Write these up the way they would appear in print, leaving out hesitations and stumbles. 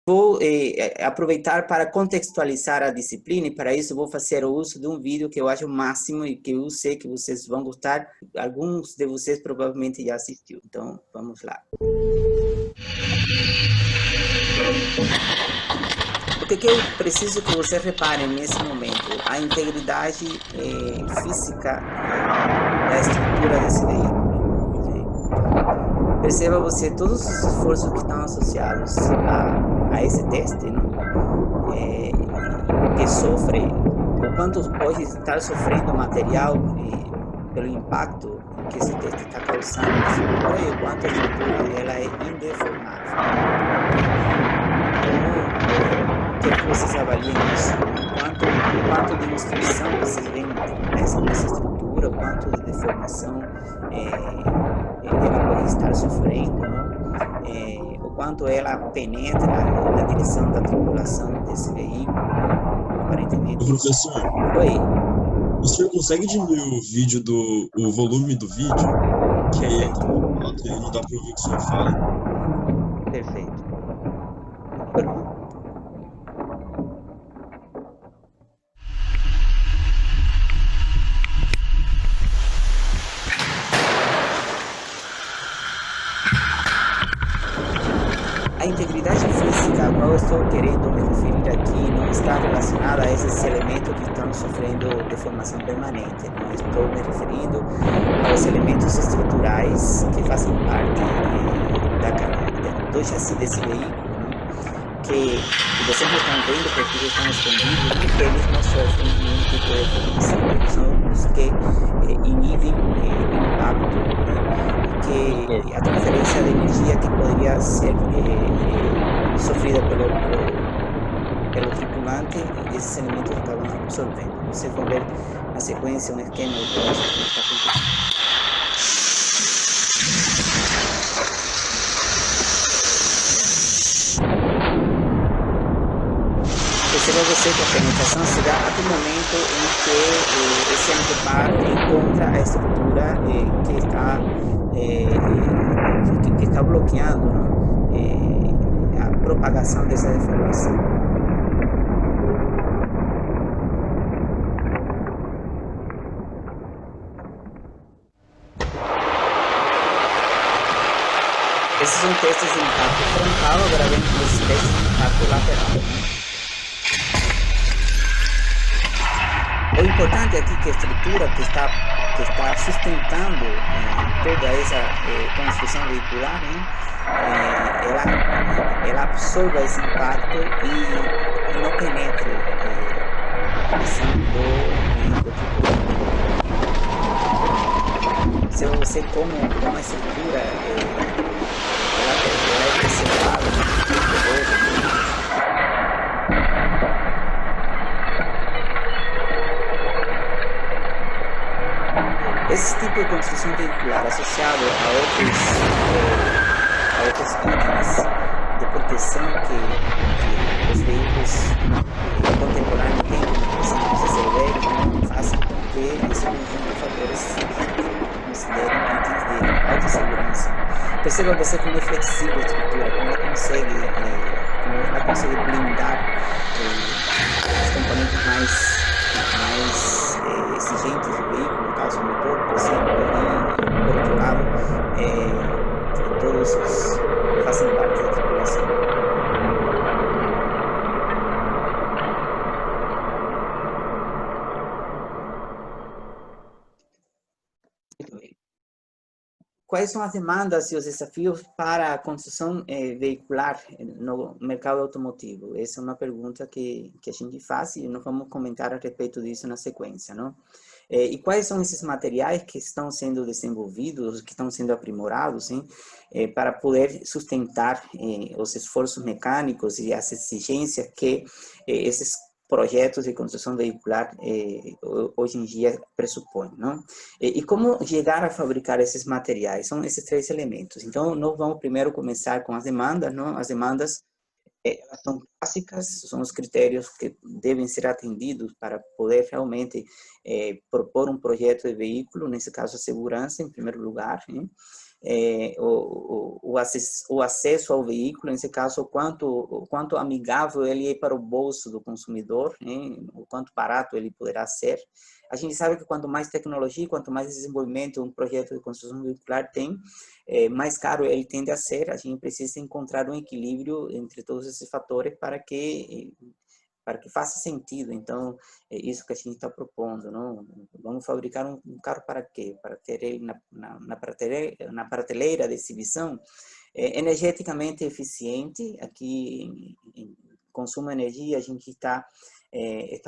Vou aproveitar para contextualizar a disciplina e para isso vou fazer o uso de um vídeo que eu acho o máximo e que eu sei que vocês vão gostar. Alguns de vocês provavelmente já assistiu. Então, vamos lá. O que eu preciso que vocês reparem nesse momento? A integridade física da estrutura desse veículo. Perceba você todos os esforços que estão associados a esse teste, né? Que sofre, o quanto pode estar sofrendo o material pelo impacto que esse teste está causando na estrutura e o quanto a estrutura ela é indeformável. Quero que vocês avaliem isso. O quanto de instrução vocês veem nessa estrutura, o quanto de deformação ela pode estar sofrendo, não? O quanto ela penetra na direção da tripulação desse veículo, aparentemente. Professor, Oi. o senhor consegue diminuir o volume do vídeo? Que aí é tão alto e não dá para ouvir o que o senhor fala. Perfeito. A integridade física a qual eu estou querendo me referir aqui não está relacionada a esses elementos que estão sofrendo deformação permanente. Não estou me referindo aos elementos estruturais que fazem parte do chassi desse veículo, que vocês não estão vendo porque eles estão escondidos, porque eles não sofrem nenhum tipo de deformação. Eles são os que inibem o impacto, que a transferência de energia que poderia ser sofrida pelo tripulante, esses elementos acabam absorvendo. Vocês vão ver na sequência um esquema do que está acontecendo. Perceba você que a penetração se dá até o momento em que esse anteparo encontra a estrutura que está bloqueando, não? A propagação dessa deformação. Esses são testes de impacto frontal, agora vem os testes de impacto lateral. O importante aqui é que a estrutura que está sustentando toda essa construção veicular, ela absorva esse impacto e não penetre a ação do tripulante. Se você como a estrutura ela é preservada, esse tipo de construção veicular associado a outros itens de proteção que os veículos contemporâneos têm, como por exemplo os acelérios, fazem com que esse conjunto de fatores se considerem itens de autossegurança. Perceba você como é flexível a estrutura, como ela consegue blindar os componentes mais exigentes do veículo, no caso do motor, por exemplo, e por outro lado, todos os fazem parte da tripulação. Quais são as demandas e os desafios para a construção veicular no mercado automotivo? Essa é uma pergunta que a gente faz e nós vamos comentar a respeito disso na sequência, não? E quais são esses materiais que estão sendo desenvolvidos, que estão sendo aprimorados, para poder sustentar os esforços mecânicos e as exigências que esses projetos de construção veicular hoje em dia pressupõem, não? E como chegar a fabricar esses materiais? São esses três elementos. Então, nós vamos primeiro começar com as demandas, não? As demandas elas são clássicas, são os critérios que devem ser atendidos para poder realmente propor um projeto de veículo, nesse caso a segurança em primeiro lugar, né? o acesso ao veículo, nesse caso, o quanto amigável ele é para o bolso do consumidor, né? O quanto barato ele poderá ser. A gente sabe que quanto mais tecnologia, quanto mais desenvolvimento um projeto de construção veicular tem, mais caro ele tende a ser. A gente precisa encontrar um equilíbrio entre todos esses fatores para que faça sentido. Então, é isso que a gente está propondo, não? Vamos fabricar um carro para quê? Para ter ele na prateleira de exibição, energeticamente eficiente. Aqui, em consumo de energia, a gente está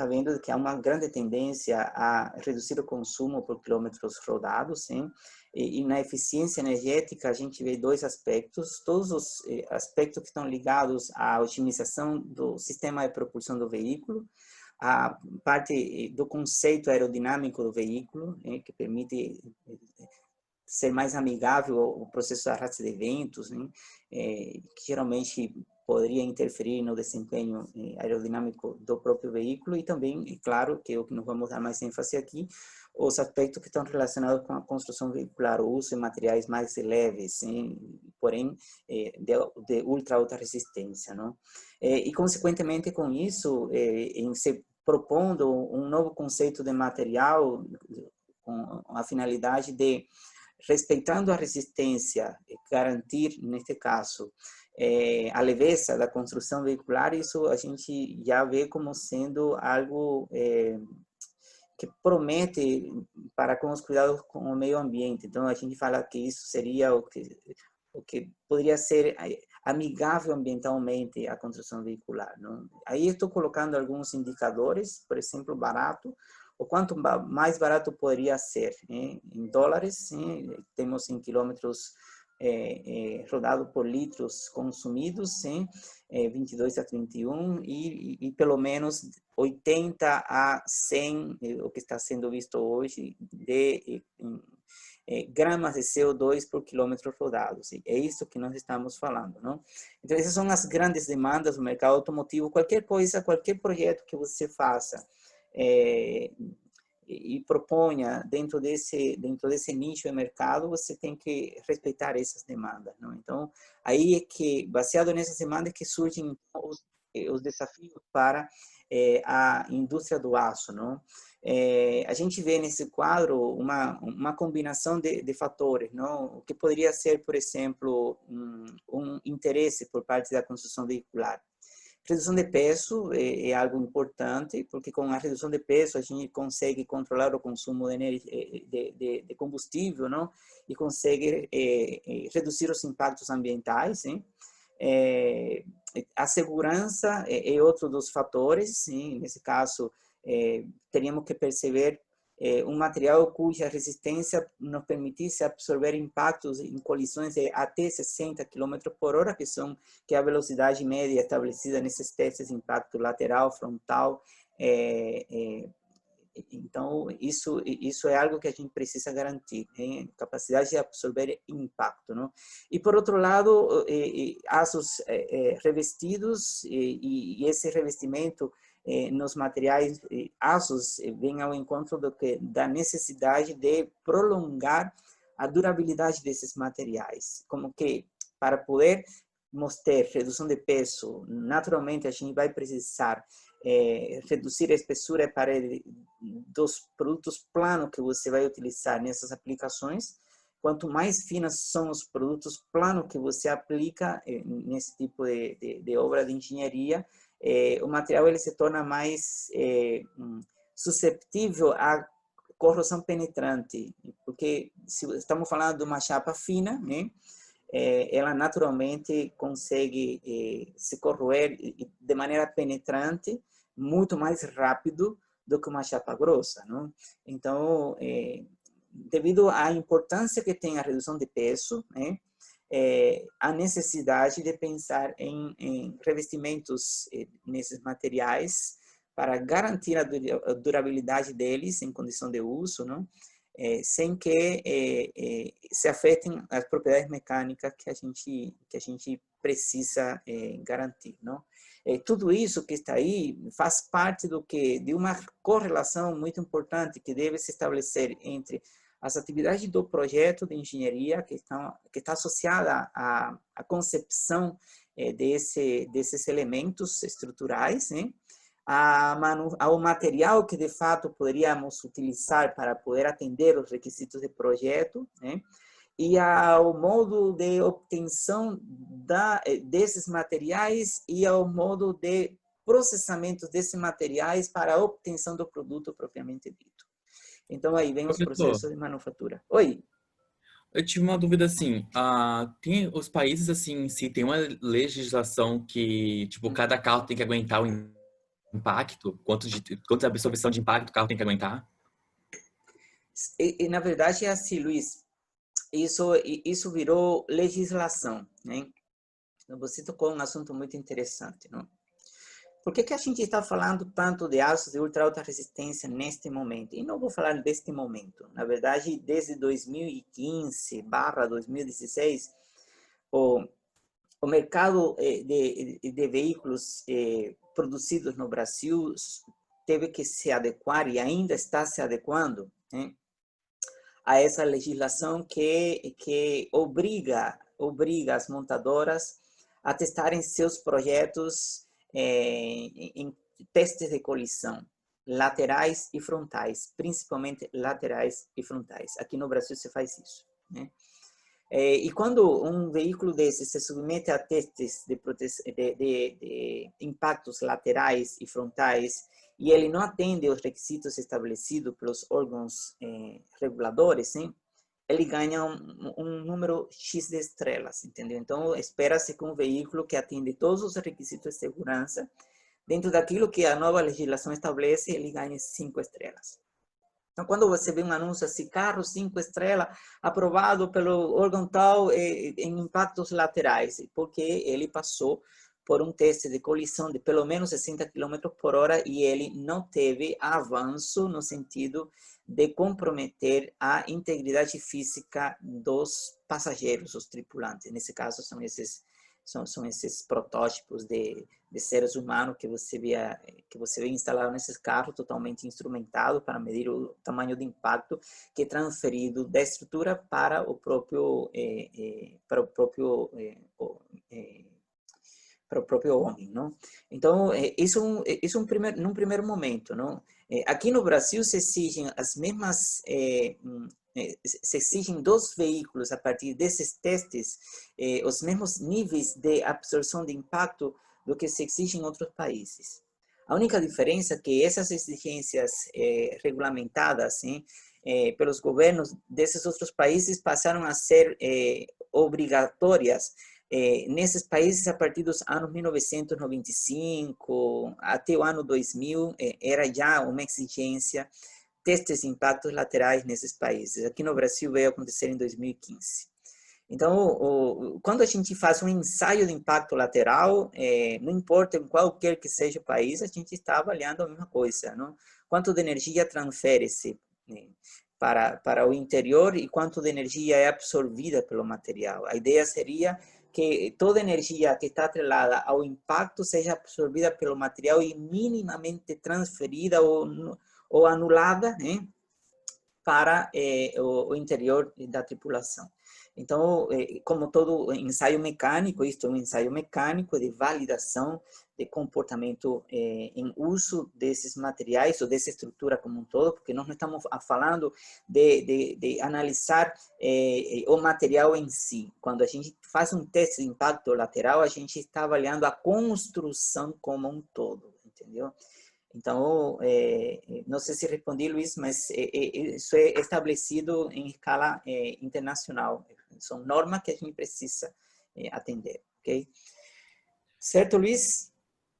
vendo que há uma grande tendência a reduzir o consumo por quilômetros rodados, hein? E na eficiência energética, a gente vê dois aspectos, todos os aspectos que estão ligados à otimização do sistema de propulsão do veículo, a parte do conceito aerodinâmico do veículo, que permite ser mais amigável ao processo de arraste de ventos, né? Que geralmente poderia interferir no desempenho aerodinâmico do próprio veículo, e também, é claro, que é o que nós vamos dar mais ênfase aqui, os aspectos que estão relacionados com a construção veicular, o uso de materiais mais leves, porém de ultra alta resistência, não? E consequentemente com isso, em se propondo um novo conceito de material com a finalidade de, respeitando a resistência, garantir, neste caso, a leveza da construção veicular, isso a gente já vê como sendo algo que promete para com os cuidados com o meio ambiente. Então, a gente fala que isso seria o que poderia ser amigável ambientalmente a construção veicular, não? Aí estou colocando alguns indicadores, por exemplo, barato, o quanto mais barato poderia ser, em dólares, temos em quilômetros rodado por litros consumidos, 22 a 31, e pelo menos 80 a 100, o que está sendo visto hoje, de gramas de CO2 por quilômetro rodado. É isso que nós estamos falando, não? Então, essas são as grandes demandas do mercado automotivo. Qualquer coisa, qualquer projeto que você faça e proponha dentro desse nicho de mercado, você tem que respeitar essas demandas, não? Então, aí é que, baseado nessas demandas, que surgem os desafios para a indústria do aço, não? A gente vê nesse quadro uma combinação de fatores, não? O que poderia ser, por exemplo, um interesse por parte da construção veicular. Redução de peso é algo importante, porque com a redução de peso a gente consegue controlar o consumo de combustível, não? E consegue reduzir os impactos ambientais, hein? A segurança é outro dos fatores, sim. Nesse caso, teríamos que perceber um material cuja resistência nos permitisse absorver impactos em colisões de até 60 km por hora, que é a velocidade média estabelecida nesses testes de impacto lateral, frontal. Então, isso é algo que a gente precisa garantir, né? Capacidade de absorver impacto, não? E, por outro lado, aços revestidos, e esse revestimento nos materiais aços vem ao encontro da necessidade de prolongar a durabilidade desses materiais. Como que, para poder ter redução de peso, naturalmente a gente vai precisar reduzir a espessura de parede dos produtos planos que você vai utilizar nessas aplicações. Quanto mais finos são os produtos planos que você aplica nesse tipo de obra de engenharia, o material ele se torna mais susceptível à corrosão penetrante, porque se estamos falando de uma chapa fina, né? Ela naturalmente consegue se corroer de maneira penetrante muito mais rápido do que uma chapa grossa, não? Então, devido à importância que tem a redução de peso, né? A necessidade de pensar em revestimentos nesses materiais para garantir a durabilidade deles em condição de uso, não? Sem que se afetem as propriedades mecânicas que a gente precisa garantir, não? Tudo isso que está aí faz parte de uma correlação muito importante que deve se estabelecer entre as atividades do projeto de engenharia que está associada à concepção desses elementos estruturais, né? Ao material que de fato poderíamos utilizar para poder atender os requisitos de projeto, né? E ao modo de obtenção desses materiais e ao modo de processamento desses materiais para a obtenção do produto propriamente dito. Então, aí vem os Professor, processos de manufatura. Oi. eu tive uma dúvida assim, tem os países assim em si tem uma legislação que, tipo, cada carro tem que aguentar o impacto? Quanto de absorção de impacto o carro tem que aguentar? Na verdade, é assim, Luiz. Isso virou legislação, né? Você tocou um assunto muito interessante, não? Por que a gente está falando tanto de aços de ultra alta resistência neste momento? E não vou falar deste momento. Na verdade, desde 2015/2016, o mercado de veículos produzidos no Brasil teve que se adequar e ainda está se adequando, né, a essa legislação que obriga as montadoras a testarem seus projetos em testes de colisão, laterais e frontais, principalmente laterais e frontais. Aqui no Brasil se faz isso, né? E quando um veículo desse se submete a testes de impactos laterais e frontais e ele não atende aos requisitos estabelecidos pelos órgãos reguladores, hein, ele ganha um número X de estrelas, entendeu? Então, espera-se que um veículo que atende todos os requisitos de segurança, dentro daquilo que a nova legislação estabelece, ele ganha 5 estrelas. Então, quando você vê um anúncio assim, carro 5 estrelas, aprovado pelo órgão tal em impactos laterais, porque ele passou por um teste de colisão de pelo menos 60 km por hora e ele não teve avanço no sentido de comprometer a integridade física dos passageiros, os tripulantes. Nesse caso, são esses protótipos de seres humanos que você vê instalado nesses carros, totalmente instrumentado para medir o tamanho de impacto que é transferido da estrutura para o próprio homem, não? Então, isso num primeiro momento, não? Aqui no Brasil se exigem as mesmas se exigem dos veículos a partir desses testes os mesmos níveis de absorção de impacto do que se exige em outros países. A única diferença é que essas exigências regulamentadas pelos governos desses outros países passaram a ser obrigatórias nesses países a partir dos anos 1995 até o ano 2000 era já uma exigência testes de impactos laterais nesses países. Aqui no Brasil veio acontecer em 2015. Então, quando a gente faz um ensaio de impacto lateral, não importa em qualquer que seja o país, a gente está avaliando a mesma coisa, não? Quanto de energia transfere-se para o interior e quanto de energia é absorvida pelo material. A ideia seria que toda energia que está atrelada ao impacto seja absorvida pelo material e minimamente transferida ou anulada, né, para o interior da tripulação. Então, como todo ensaio mecânico, isto é um ensaio mecânico de validação de comportamento em uso desses materiais ou dessa estrutura como um todo, porque nós não estamos falando de analisar o material em si. Quando a gente faz um teste de impacto lateral, a gente está avaliando a construção como um todo, entendeu? Então, não sei se respondi, Luiz, mas isso é estabelecido em escala internacional. São normas que a gente precisa atender, ok? Certo, Luiz?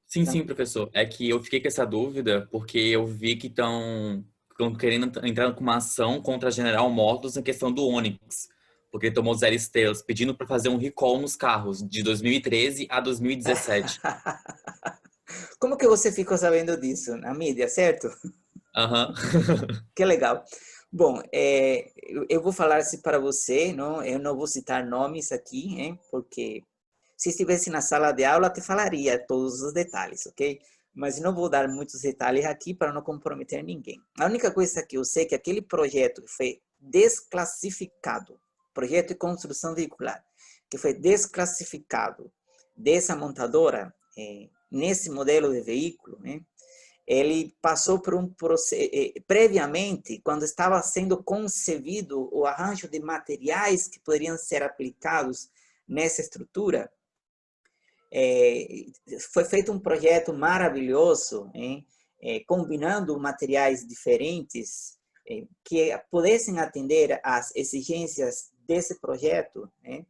Sim, sim, professor. É que eu fiquei com essa dúvida porque eu vi que estão querendo entrar com uma ação contra a General Motors na questão do Onix, porque ele tomou 0 estrelas, pedindo para fazer um recall nos carros de 2013 a 2017. Como que você ficou sabendo disso? Na mídia, certo? Aham. Que legal. Bom, eu vou falar assim para você, não? Eu não vou citar nomes aqui, hein? Porque se estivesse na sala de aula, te falaria todos os detalhes, ok? Mas não vou dar muitos detalhes aqui para não comprometer ninguém. A única coisa que eu sei é que aquele projeto foi desclassificado, projeto de construção veicular, que foi desclassificado dessa montadora, nesse modelo de veículo, né? Ele passou por um processo, previamente, quando estava sendo concebido o arranjo de materiais que poderiam ser aplicados nessa estrutura, foi feito um projeto maravilhoso, hein? Combinando materiais diferentes que pudessem atender às exigências desse projeto, né?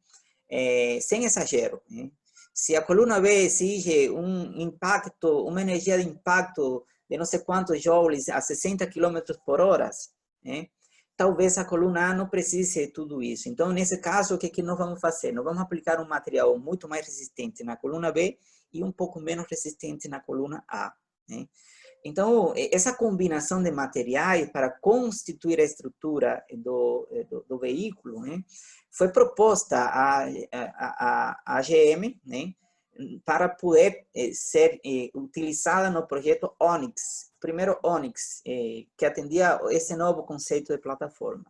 Sem exagero, né? Se a coluna B exige um impacto, uma energia de impacto de não sei quantos joules a 60 km por hora, né? Talvez a coluna A não precise de tudo isso. Então, nesse caso, o que nós vamos fazer? Nós vamos aplicar um material muito mais resistente na coluna B e um pouco menos resistente na coluna A, né? Então, essa combinação de materiais para constituir a estrutura do veículo, né, foi proposta à GM, né, para poder ser utilizada no projeto Onyx, primeiro Onyx, que atendia esse novo conceito de plataforma.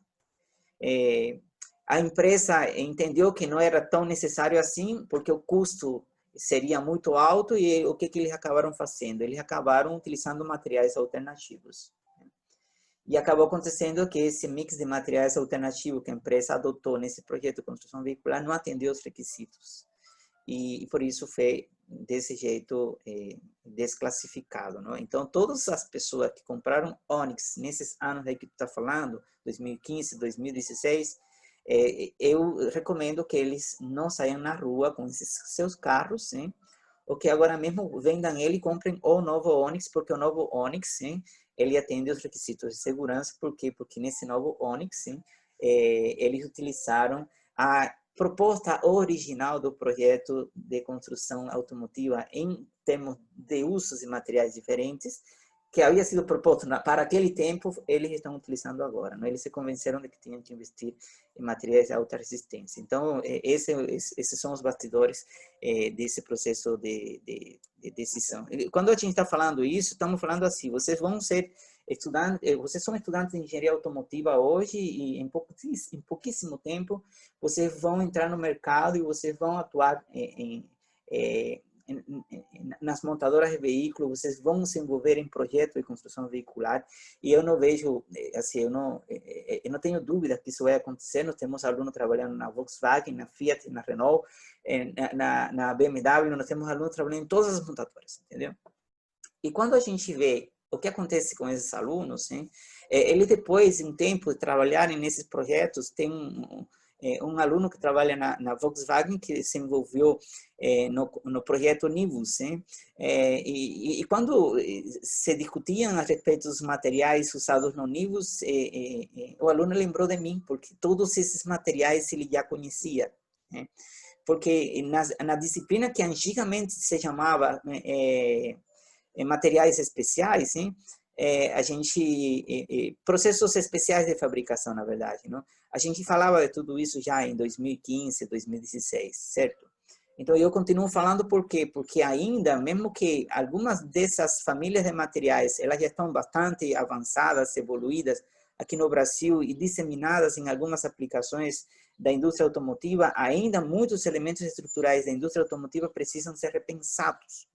A empresa entendeu que não era tão necessário assim, porque o custo seria muito alto, e o que eles acabaram fazendo? Eles acabaram utilizando materiais alternativos. E acabou acontecendo que esse mix de materiais alternativos que a empresa adotou nesse projeto de construção veicular não atendeu os requisitos. E por isso foi desse jeito desclassificado, não? Então, todas as pessoas que compraram Onyx nesses anos aí que tu está falando, 2015, 2016, eu recomendo que eles não saiam na rua com esses seus carros, hein? Ou que agora mesmo vendam ele e comprem o novo Onyx, porque o novo Onyx, hein, ele atende os requisitos de segurança. Por quê? Porque nesse novo Onyx, hein, eles utilizaram a proposta original do projeto de construção automotiva em termos de usos e materiais diferentes, que havia sido proposto para aquele tempo, eles estão utilizando agora, não? Eles se convenceram de que tinham que investir em materiais de alta resistência. Então, esses são os bastidores desse processo de decisão. Quando a gente está falando isso, estamos falando assim: vocês vão ser estudantes, vocês são estudantes de engenharia automotiva hoje, e em pouquíssimo tempo vocês vão entrar no mercado e vocês vão atuar nas montadoras de veículos, vocês vão se envolver em projetos de construção veicular, e eu não vejo, assim, eu não tenho dúvida que isso vai acontecer. Nós temos alunos trabalhando na Volkswagen, na Fiat, na Renault, na BMW, nós temos alunos trabalhando em todas as montadoras, entendeu? E quando a gente vê o que acontece com esses alunos, hein, eles depois de um tempo de trabalharem nesses projetos, tem um aluno que trabalha na Volkswagen que se envolveu no projeto Nivus, hein? E quando se discutiam a respeito dos materiais usados no Nivus, o aluno lembrou de mim, porque todos esses materiais ele já conhecia, né? Porque na disciplina que antigamente se chamava materiais especiais, hein? A gente, processos especiais de fabricação, na verdade, não? A gente falava de tudo isso já em 2015, 2016, certo? Então, eu continuo falando por quê? Porque ainda, mesmo que algumas dessas famílias de materiais, elas já estão bastante avançadas, evoluídas aqui no Brasil e disseminadas em algumas aplicações da indústria automotiva, ainda muitos elementos estruturais da indústria automotiva precisam ser repensados.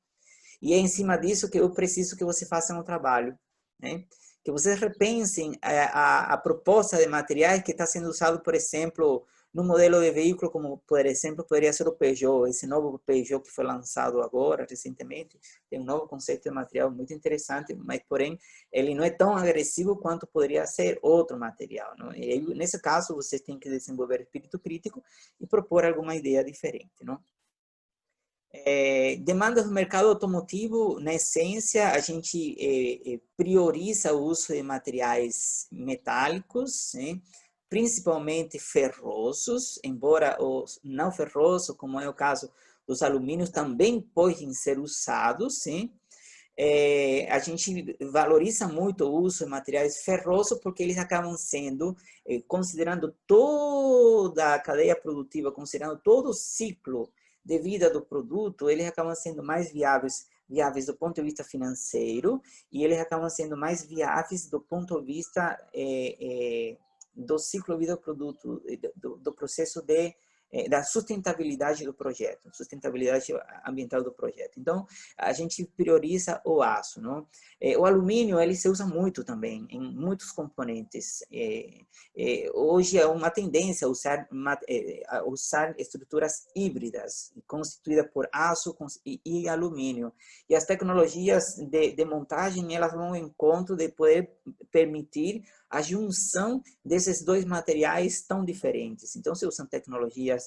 E é em cima disso que eu preciso que você faça um trabalho, né? Que vocês repensem a proposta de materiais que está sendo usado, por exemplo, no modelo de veículo, como, por exemplo, poderia ser o Peugeot. Esse novo Peugeot que foi lançado agora, recentemente, tem um novo conceito de material muito interessante, mas, porém, ele não é tão agressivo quanto poderia ser outro material, não? E aí, nesse caso, vocês têm que desenvolver espírito crítico e propor alguma ideia diferente, não? Demandas do mercado automotivo, na essência, a gente prioriza o uso de materiais metálicos, né? Principalmente ferrosos, embora os não ferrosos, como é o caso dos alumínios, também podem ser usados, né? A gente valoriza muito o uso de materiais ferrosos porque eles acabam sendo, considerando toda a cadeia produtiva, considerando todo o ciclo de vida do produto, eles acabam sendo mais viáveis do ponto de vista financeiro, e eles acabam sendo mais viáveis do ponto de vista do ciclo vida do produto, do processo da sustentabilidade do projeto, sustentabilidade ambiental do projeto. Então, a gente prioriza o aço, não? O alumínio, ele se usa muito também, em muitos componentes. Hoje é uma tendência a usar estruturas híbridas, constituídas por aço e alumínio. E as tecnologias de montagem, elas vão ao encontro de poder permitir a junção desses dois materiais tão diferentes. Então, se usam tecnologias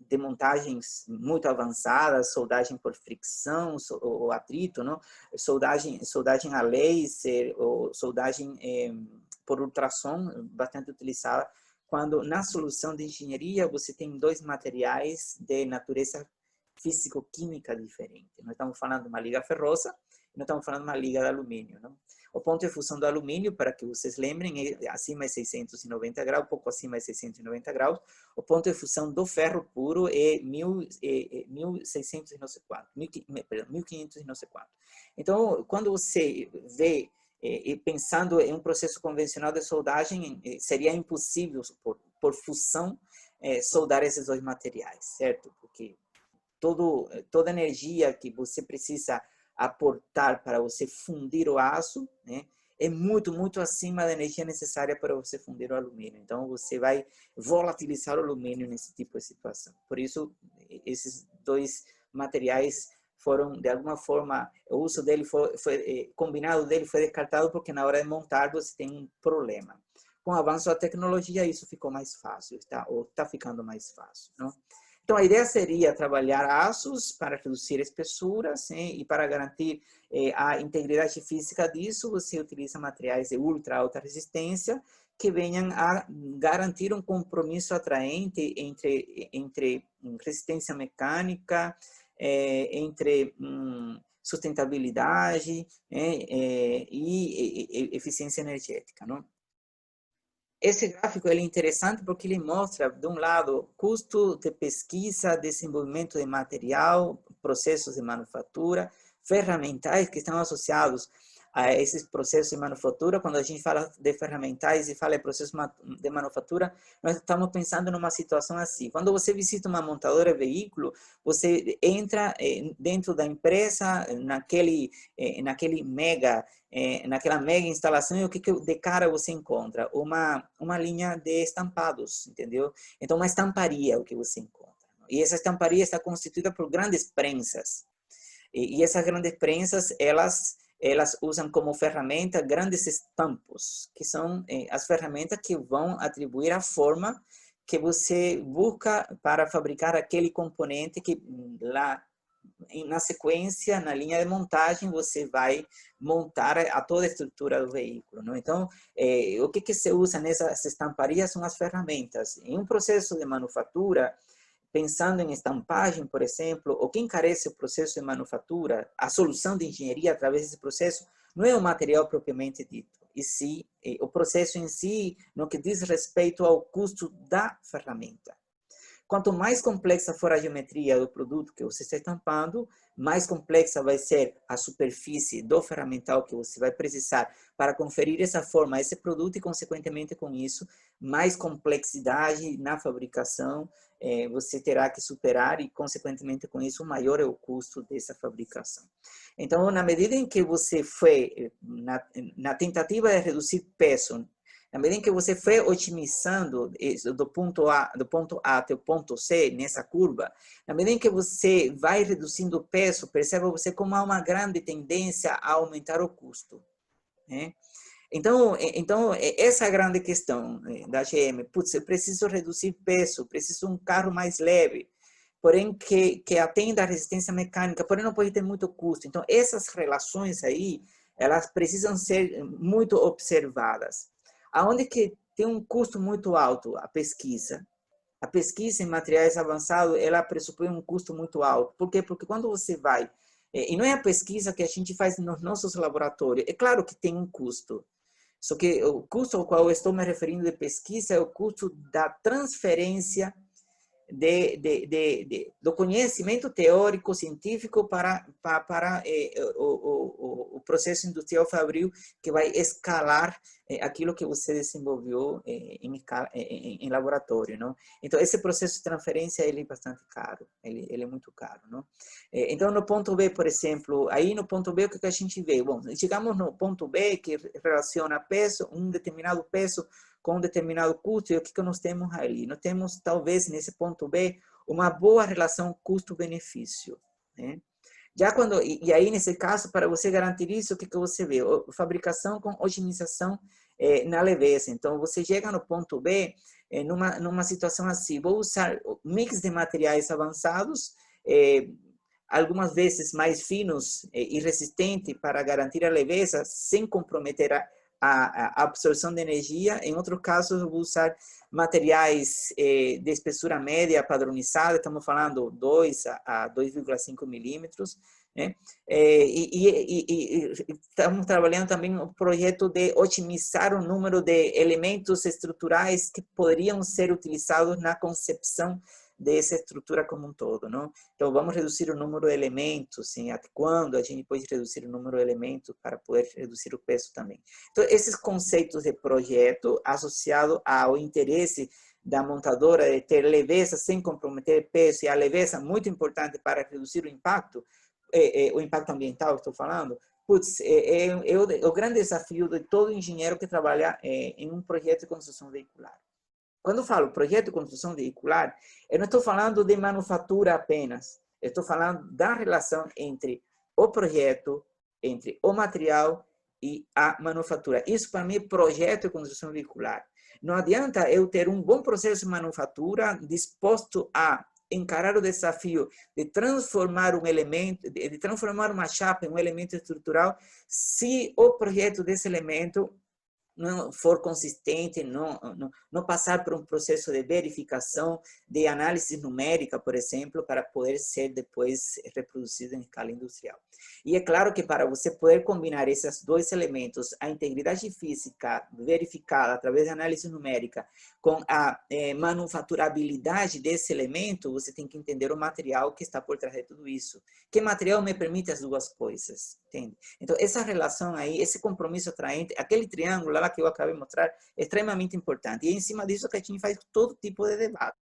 de montagens muito avançadas, soldagem por fricção ou atrito, não? Soldagem a laser, ou soldagem por ultrassom, bastante utilizada, quando na solução de engenharia você tem dois materiais de natureza físico-química diferente. Nós estamos falando de uma liga ferrosa, nós estamos falando de uma liga de alumínio, não? O ponto de fusão do alumínio, para que vocês lembrem, é acima de 690 graus, pouco acima de 690 graus. O ponto de fusão do ferro puro é 1600 e não sei quanto, 1500 e não sei quanto. Então, quando você vê, pensando em um processo convencional de soldagem, seria impossível, por fusão, soldar esses dois materiais, certo? Porque toda energia que você precisa aportar para você fundir o aço, né, é muito, muito acima da energia necessária para você fundir o alumínio. Então, você vai volatilizar o alumínio nesse tipo de situação. Por isso, esses dois materiais foram, de alguma forma, o uso dele combinado dele foi descartado, porque na hora de montar você tem um problema. Com o avanço da tecnologia, isso ficou mais fácil, ou está ficando mais fácil, não? Então, a ideia seria trabalhar aços para reduzir espessuras, e para garantir a integridade física disso, você utiliza materiais de ultra alta resistência que venham a garantir um compromisso atraente entre resistência mecânica, entre sustentabilidade e eficiência energética, não? Esse gráfico é interessante porque ele mostra, de um lado, custo de pesquisa, desenvolvimento de material, processos de manufatura, ferramentais que estão associados a esses processos de manufatura. Quando a gente fala de ferramentais e fala de processos de manufatura, nós estamos pensando numa situação assim. Quando você visita uma montadora de veículo, você entra dentro da empresa, naquela mega instalação, e o que de cara você encontra? Uma linha de estampados, entendeu? Então, uma estamparia é o que você encontra. E essa estamparia está constituída por grandes prensas. E essas grandes prensas, elas usam como ferramenta grandes estampos, que são as ferramentas que vão atribuir a forma que você busca para fabricar aquele componente que lá, na sequência, na linha de montagem, você vai montar toda a estrutura do veículo, não? Então, o que se usa nessas estamparias são as ferramentas. Em um processo de manufatura, pensando em estampagem, por exemplo, o que encarece o processo de manufatura, a solução de engenharia através desse processo, não é o material propriamente dito, e sim o processo em si, no que diz respeito ao custo da ferramenta. Quanto mais complexa for a geometria do produto que você está estampando, mais complexa vai ser a superfície do ferramental que você vai precisar para conferir essa forma a esse produto, e, consequentemente, com isso, mais complexidade na fabricação você terá que superar, e, consequentemente, com isso, maior é o custo dessa fabricação. Então, na medida em que você foi, na tentativa de reduzir peso, na medida em que você foi otimizando do ponto A até o ponto C, nessa curva, na medida em que você vai reduzindo o peso, perceba você como há uma grande tendência a aumentar o custo, né? Então, essa é a grande questão da GM. Putz, eu preciso reduzir peso, preciso de um carro mais leve, porém que atenda à resistência mecânica, porém não pode ter muito custo. Então, essas relações aí, elas precisam ser muito observadas. Aonde que tem um custo muito alto? A pesquisa. A pesquisa em materiais avançados, ela pressupõe um custo muito alto. Por quê? Porque quando você vai... E não é a pesquisa que a gente faz nos nossos laboratórios. É claro que tem um custo. Só que o custo ao qual eu estou me referindo de pesquisa é o custo da transferência do conhecimento teórico, científico para o processo industrial fabril que vai escalar aquilo que você desenvolveu em laboratório, não? Então, esse processo de transferência ele é bastante caro, ele é muito caro, não? Então, no ponto B, por exemplo, aí no ponto B, o que a gente vê? Bom, chegamos no ponto B, que relaciona peso, um determinado peso com um determinado custo, e o que nós temos ali? Nós temos, talvez, nesse ponto B, uma boa relação custo-benefício, né? Já quando, e aí, nesse caso, para você garantir isso, o que você vê? Fabricação com otimização na leveza. Então, você chega no ponto B, numa situação assim, vou usar mix de materiais avançados, algumas vezes mais finos e resistentes para garantir a leveza, sem comprometer a absorção de energia. Em outro caso, eu vou usar materiais de espessura média padronizada, estamos falando 2 a 2,5 milímetros, né? E estamos trabalhando também um projeto de otimizar o número de elementos estruturais que poderiam ser utilizados na concepção dessa estrutura como um todo, não? Então, vamos reduzir o número de elementos, sim, até quando a gente pode reduzir o número de elementos para poder reduzir o peso também. Então, esses conceitos de projeto associado ao interesse da montadora de ter leveza sem comprometer peso, e a leveza muito importante para reduzir o impacto ambiental, estou falando, putz, o grande desafio de todo engenheiro que trabalha em um projeto de construção veicular. Quando eu falo projeto de construção veicular, eu não estou falando de manufatura apenas. Eu estou falando da relação entre o projeto, entre o material e a manufatura. Isso, para mim, é projeto de construção veicular. Não adianta eu ter um bom processo de manufatura disposto a encarar o desafio de transformar um elemento, de transformar uma chapa em um elemento estrutural, se o projeto desse elemento não for consistente, não passar por um processo de verificação, de análise numérica, por exemplo, para poder ser depois reproduzido em escala industrial. E é claro que para você poder combinar esses dois elementos, a integridade física verificada através de análise numérica com a manufaturabilidade desse elemento, você tem que entender o material que está por trás de tudo isso. Que material me permite as duas coisas, entende? Então, essa relação aí, esse compromisso atraente, aquele triângulo lá que eu acabei de mostrar, é extremamente importante. E é em cima disso que a gente faz todo tipo de debate.